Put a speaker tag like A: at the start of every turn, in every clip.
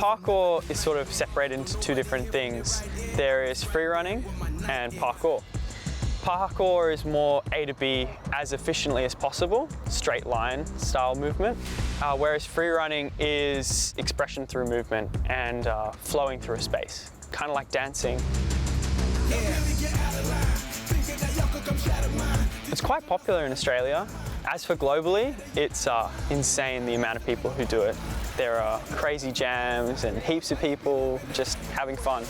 A: Parkour is sort of separated into two different things. There is free running and parkour. Parkour is more A to B as efficiently as possible, straight line style movement, whereas free running is expression through movement and flowing through a space, kind of like dancing. It's quite popular in Australia. As for globally, it's insane the amount of people who do it. There are crazy jams and heaps of people just having fun.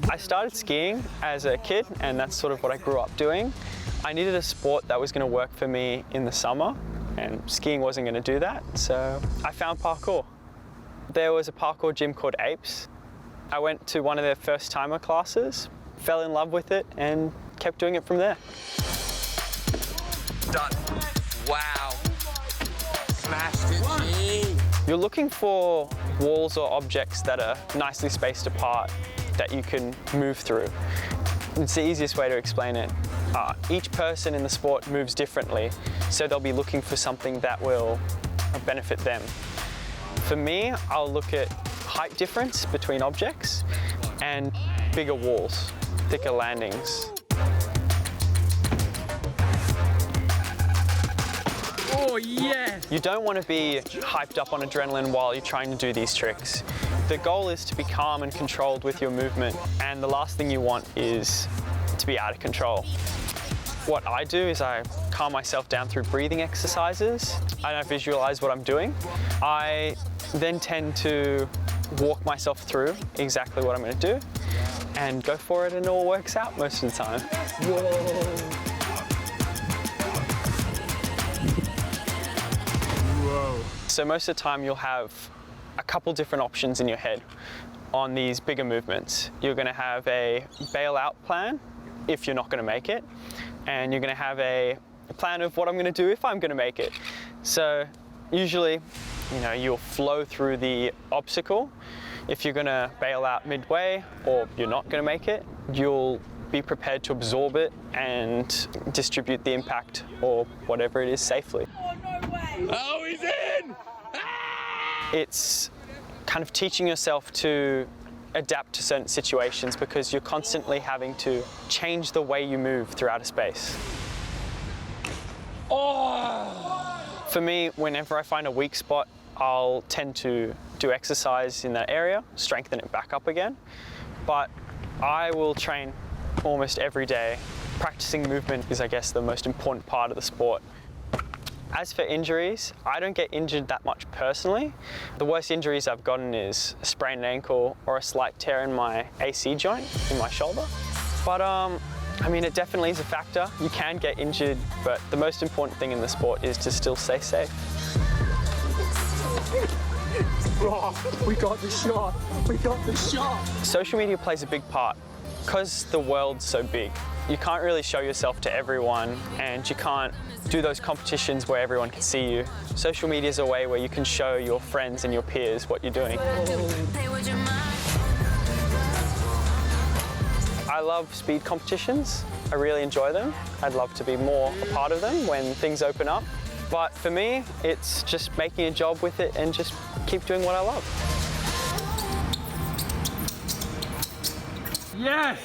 A: I started skiing as a kid, and that's sort of what I grew up doing. I needed a sport that was going to work for me in the summer, and skiing wasn't going to do that, so I found parkour. There was a parkour gym called Apes. I went to one of their first timer classes, fell in love with it, and kept doing it from there.
B: Done. Wow. Smashed it.
A: You're looking for walls or objects that are nicely spaced apart that you can move through. It's the easiest way to explain it. Each person in the sport moves differently, so they'll be looking for something that will benefit them. For me, I'll look at height difference between objects and bigger walls, thicker landings.
C: Oh yeah!
A: You don't want to be hyped up on adrenaline while you're trying to do these tricks. The goal is to be calm and controlled with your movement, and the last thing you want is to be out of control. What I do is I calm myself down through breathing exercises, and I visualize what I'm doing. I then tend to walk myself through exactly what I'm going to do and go for it, and it all works out most of the time.
C: Whoa!
A: So most of the time you'll have a couple different options in your head on these bigger movements. You're going to have a bailout plan if you're not going to make it, and you're going to have a plan of what I'm going to do if I'm going to make it. So usually, you'll flow through the obstacle. If you're going to bail out midway or you're not going to make it, you'll be prepared to absorb it and distribute the impact or whatever it is safely.
C: Oh, no way! Oh, he's in!
A: It's kind of teaching yourself to adapt to certain situations because you're constantly having to change the way you move throughout a space.
C: Oh!
A: For me, whenever I find a weak spot, I'll tend to do exercise in that area, strengthen it back up again. But I will train almost every day. Practicing movement is, I guess, the most important part of the sport. As for injuries, I don't get injured that much personally. The worst injuries I've gotten is a sprained ankle or a slight tear in my AC joint in my shoulder. But it definitely is a factor. You can get injured, but the most important thing in the sport is to still stay safe.
C: Oh, we got the shot. We got the shot.
A: Social media plays a big part. Because the world's so big, you can't really show yourself to everyone, and you can't do those competitions where everyone can see you. Social media is a way where you can show your friends and your peers what you're doing. I love speed competitions. I really enjoy them. I'd love to be more a part of them when things open up. But for me, it's just making a job with it and just keep doing what I love.
C: Yes!